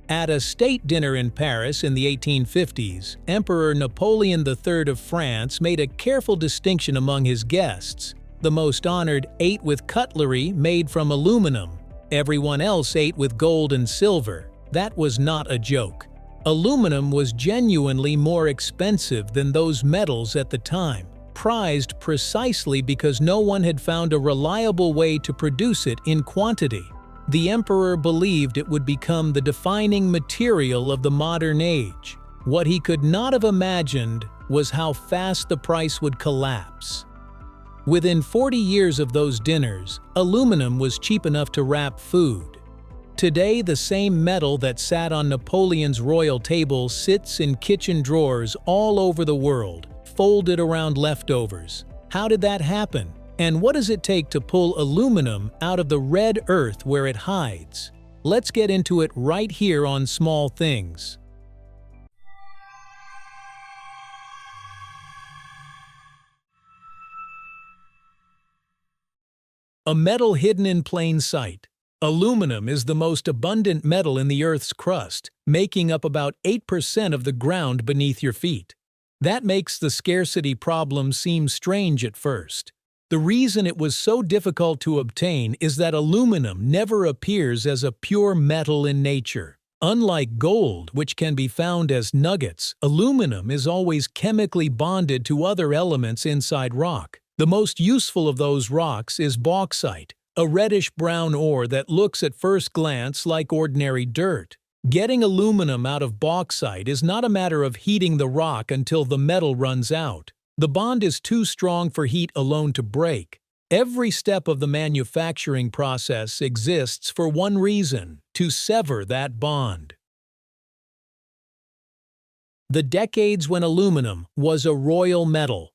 At a state dinner in Paris in the 1850s, Emperor Napoleon III of France made a careful distinction among his guests. The most honored ate with cutlery made from aluminum. Everyone else ate with gold and silver. That was not a joke. Aluminum was genuinely more expensive than those metals at the time, prized precisely because no one had found a reliable way to produce it in quantity. The emperor believed it would become the defining material of the modern age. What he could not have imagined was how fast the price would collapse. Within 40 years of those dinners, aluminum was cheap enough to wrap food. Today, the same metal that sat on Napoleon's royal table sits in kitchen drawers all over the world, folded around leftovers. How did that happen? And what does it take to pull aluminum out of the red earth where it hides? Let's get into it right here on Small Things. A metal hidden in plain sight. Aluminum is the most abundant metal in the Earth's crust, making up about 8% of the ground beneath your feet. That makes the scarcity problem seem strange at first. The reason it was so difficult to obtain is that aluminum never appears as a pure metal in nature. Unlike gold, which can be found as nuggets, aluminum is always chemically bonded to other elements inside rock. The most useful of those rocks is bauxite, a reddish-brown ore that looks at first glance like ordinary dirt. Getting aluminum out of bauxite is not a matter of heating the rock until the metal runs out. The bond is too strong for heat alone to break. Every step of the manufacturing process exists for one reason: to sever that bond. The decades when aluminum was a royal metal.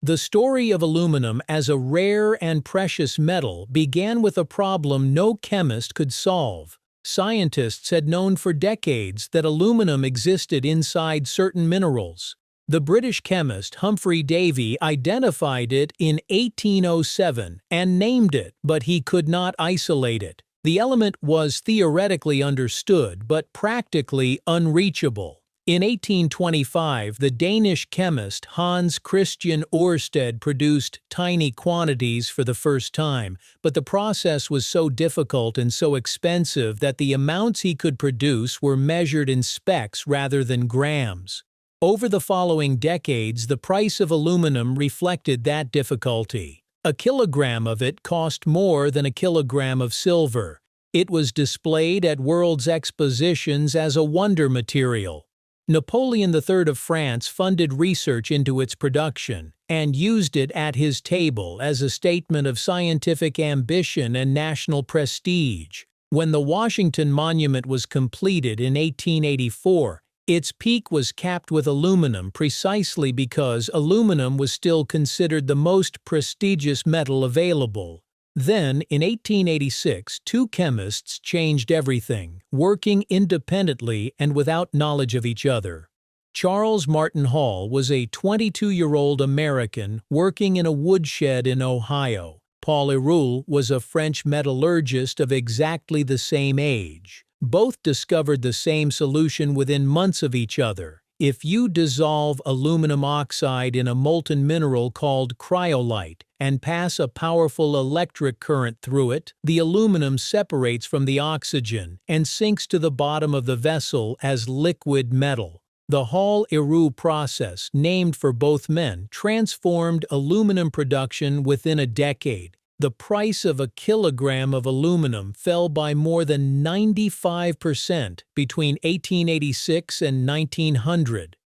The story of aluminum as a rare and precious metal began with a problem no chemist could solve. Scientists had known for decades that aluminum existed inside certain minerals. The British chemist Humphrey Davy identified it in 1807 and named it, but he could not isolate it. The element was theoretically understood, but practically unreachable. In 1825, the Danish chemist Hans Christian Ørsted produced tiny quantities for the first time, but the process was so difficult and so expensive that the amounts he could produce were measured in specks rather than grams. Over the following decades, the price of aluminum reflected that difficulty. A kilogram of it cost more than a kilogram of silver. It was displayed at world's expositions as a wonder material. Napoleon III of France funded research into its production and used it at his table as a statement of scientific ambition and national prestige. When the Washington Monument was completed in 1884, its peak was capped with aluminum precisely because aluminum was still considered the most prestigious metal available. Then, in 1886, two chemists changed everything, working independently and without knowledge of each other. Charles Martin Hall was a 22-year-old American working in a woodshed in Ohio. Hall-Héroult was a French metallurgist of exactly the same age. Both discovered the same solution within months of each other. If you dissolve aluminum oxide in a molten mineral called cryolite and pass a powerful electric current through it, the aluminum separates from the oxygen and sinks to the bottom of the vessel as liquid metal. The Hall-Héroult process, named for both men, transformed aluminum production within a decade. The price of a kilogram of aluminum fell by more than 95% between 1886 and 1900.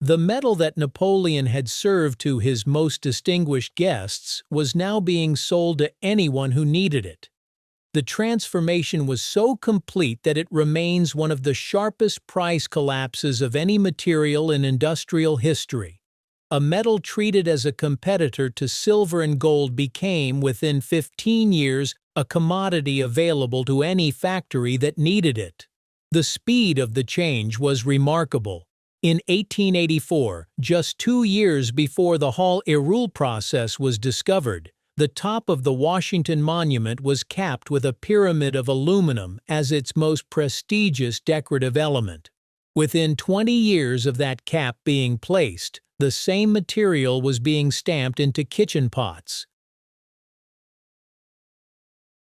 The metal that Napoleon had served to his most distinguished guests was now being sold to anyone who needed it. The transformation was so complete that it remains one of the sharpest price collapses of any material in industrial history. A metal treated as a competitor to silver and gold became, within 15 years, a commodity available to any factory that needed it. The speed of the change was remarkable. In 1884, just 2 years before the Hall-Héroult process was discovered, the top of the Washington Monument was capped with a pyramid of aluminum as its most prestigious decorative element. Within 20 years of that cap being placed, the same material was being stamped into kitchen pots.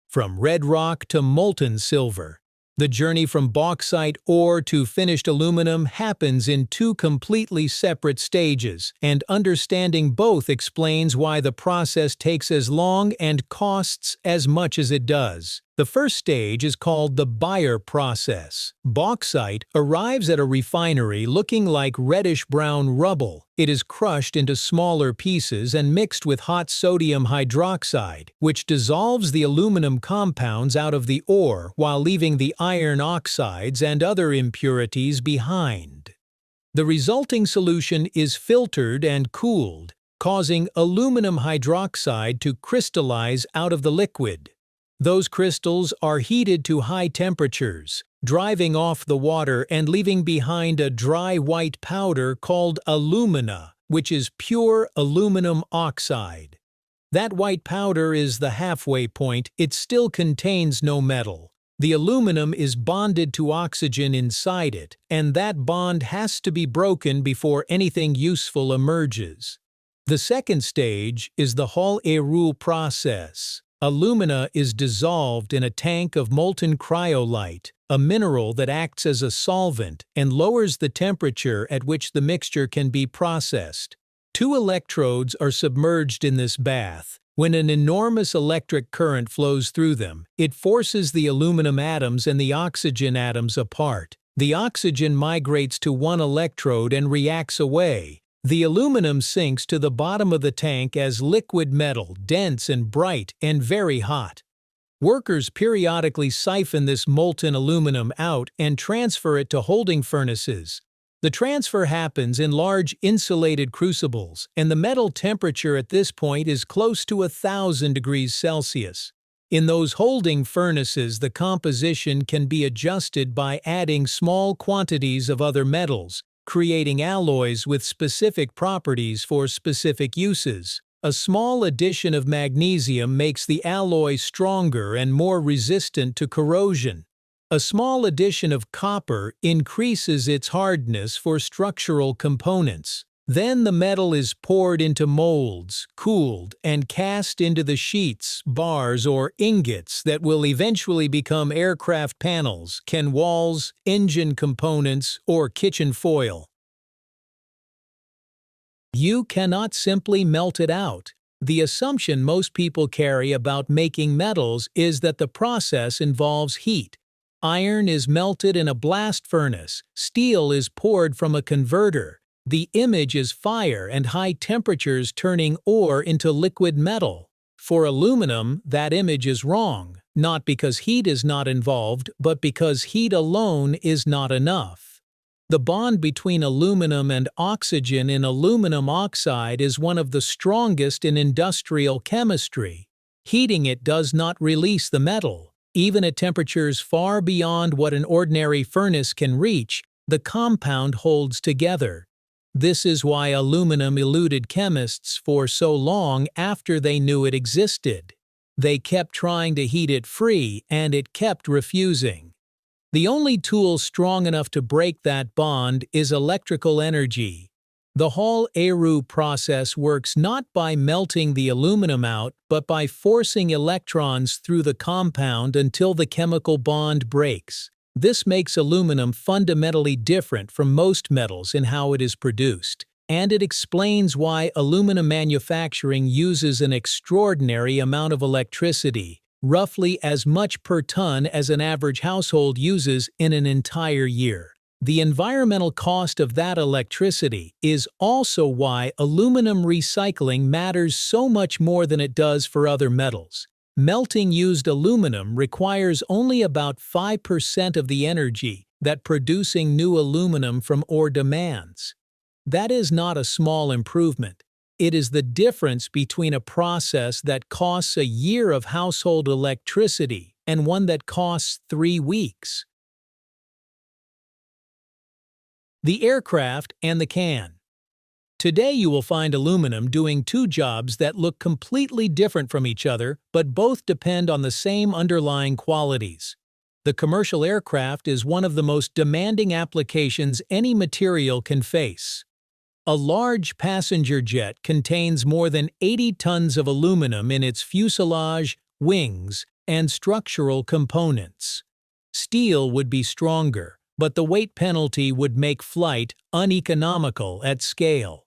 From red rock to molten silver, the journey from bauxite ore to finished aluminum happens in two completely separate stages, and understanding both explains why the process takes as long and costs as much as it does. The first stage is called the buyer process. Bauxite arrives at a refinery looking like reddish-brown rubble. It is crushed into smaller pieces and mixed with hot sodium hydroxide, which dissolves the aluminum compounds out of the ore while leaving the iron oxides and other impurities behind. The resulting solution is filtered and cooled, causing aluminum hydroxide to crystallize out of the liquid. Those crystals are heated to high temperatures, driving off the water and leaving behind a dry white powder called alumina, which is pure aluminum oxide. That white powder is the halfway point. It still contains no metal. The aluminum is bonded to oxygen inside it, and that bond has to be broken before anything useful emerges. The second stage is the Hall-Héroult process. Alumina is dissolved in a tank of molten cryolite, a mineral that acts as a solvent and lowers the temperature at which the mixture can be processed. Two electrodes are submerged in this bath. When an enormous electric current flows through them, it forces the aluminum atoms and the oxygen atoms apart. The oxygen migrates to one electrode and reacts away. The aluminum sinks to the bottom of the tank as liquid metal, dense and bright and very hot. Workers periodically siphon this molten aluminum out and transfer it to holding furnaces. The transfer happens in large insulated crucibles, and the metal temperature at this point is close to 1,000 degrees Celsius. In those holding furnaces, the composition can be adjusted by adding small quantities of other metals, creating alloys with specific properties for specific uses. A small addition of magnesium makes the alloy stronger and more resistant to corrosion. A small addition of copper increases its hardness for structural components. Then the metal is poured into molds, cooled, and cast into the sheets, bars, or ingots that will eventually become aircraft panels, can walls, engine components, or kitchen foil. You cannot simply melt it out. The assumption most people carry about making metals is that the process involves heat. Iron is melted in a blast furnace, steel is poured from a converter. The image is fire and high temperatures turning ore into liquid metal. For aluminum, that image is wrong, not because heat is not involved, but because heat alone is not enough. The bond between aluminum and oxygen in aluminum oxide is one of the strongest in industrial chemistry. Heating it does not release the metal. Even at temperatures far beyond what an ordinary furnace can reach, the compound holds together. This is why aluminum eluded chemists for so long after they knew it existed. They kept trying to heat it free, and it kept refusing. The only tool strong enough to break that bond is electrical energy. The Hall-Héroult process works not by melting the aluminum out, but by forcing electrons through the compound until the chemical bond breaks. This makes aluminum fundamentally different from most metals in how it is produced, and it explains why aluminum manufacturing uses an extraordinary amount of electricity, roughly as much per ton as an average household uses in an entire year. The environmental cost of that electricity is also why aluminum recycling matters so much more than it does for other metals. Melting used aluminum requires only about 5% of the energy that producing new aluminum from ore demands. That is not a small improvement. It is the difference between a process that costs a year of household electricity and one that costs 3 weeks. The aircraft and the can. Today you will find aluminum doing two jobs that look completely different from each other, but both depend on the same underlying qualities. The commercial aircraft is one of the most demanding applications any material can face. A large passenger jet contains more than 80 tons of aluminum in its fuselage, wings, and structural components. Steel would be stronger, but the weight penalty would make flight uneconomical at scale.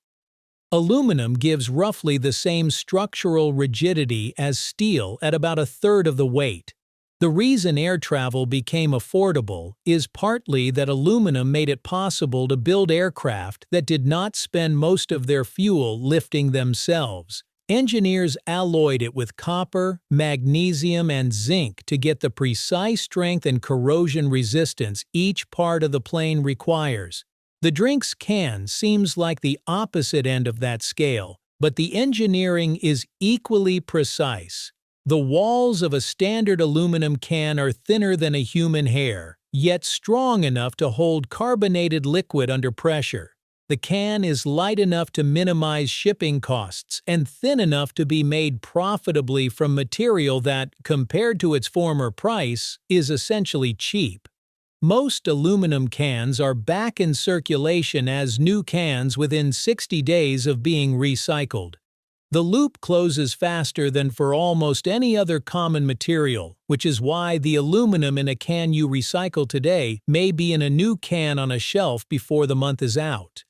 Aluminum gives roughly the same structural rigidity as steel at about a third of the weight. The reason air travel became affordable is partly that aluminum made it possible to build aircraft that did not spend most of their fuel lifting themselves. Engineers alloyed it with copper, magnesium, and zinc to get the precise strength and corrosion resistance each part of the plane requires. The drink's can seems like the opposite end of that scale, but the engineering is equally precise. The walls of a standard aluminum can are thinner than a human hair, yet strong enough to hold carbonated liquid under pressure. The can is light enough to minimize shipping costs and thin enough to be made profitably from material that, compared to its former price, is essentially cheap. Most aluminum cans are back in circulation as new cans within 60 days of being recycled. The loop closes faster than for almost any other common material, which is why the aluminum in a can you recycle today may be in a new can on a shelf before the month is out.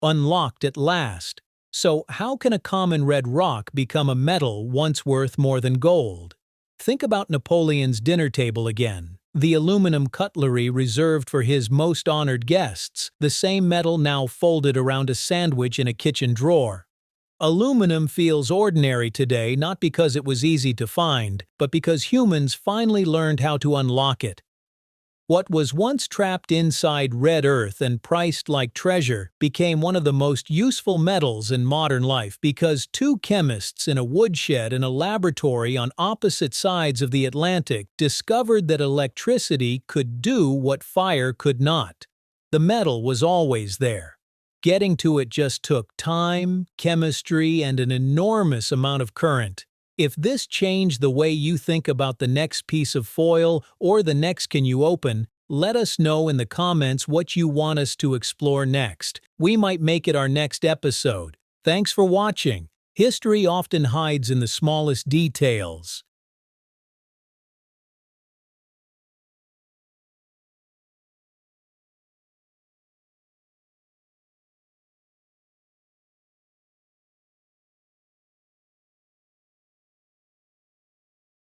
Unlocked at last. So how can a common red rock become a metal once worth more than gold? Think about Napoleon's dinner table again. The aluminum cutlery reserved for his most honored guests, the same metal now folded around a sandwich in a kitchen drawer. Aluminum feels ordinary today not because it was easy to find, but because humans finally learned how to unlock it. What was once trapped inside red earth and priced like treasure became one of the most useful metals in modern life because two chemists in a woodshed in a laboratory on opposite sides of the Atlantic discovered that electricity could do what fire could not. The metal was always there. Getting to it just took time, chemistry, and an enormous amount of current. If this changed the way you think about the next piece of foil or the next can you open, let us know in the comments what you want us to explore next. We might make it our next episode. Thanks for watching. History often hides in the smallest details.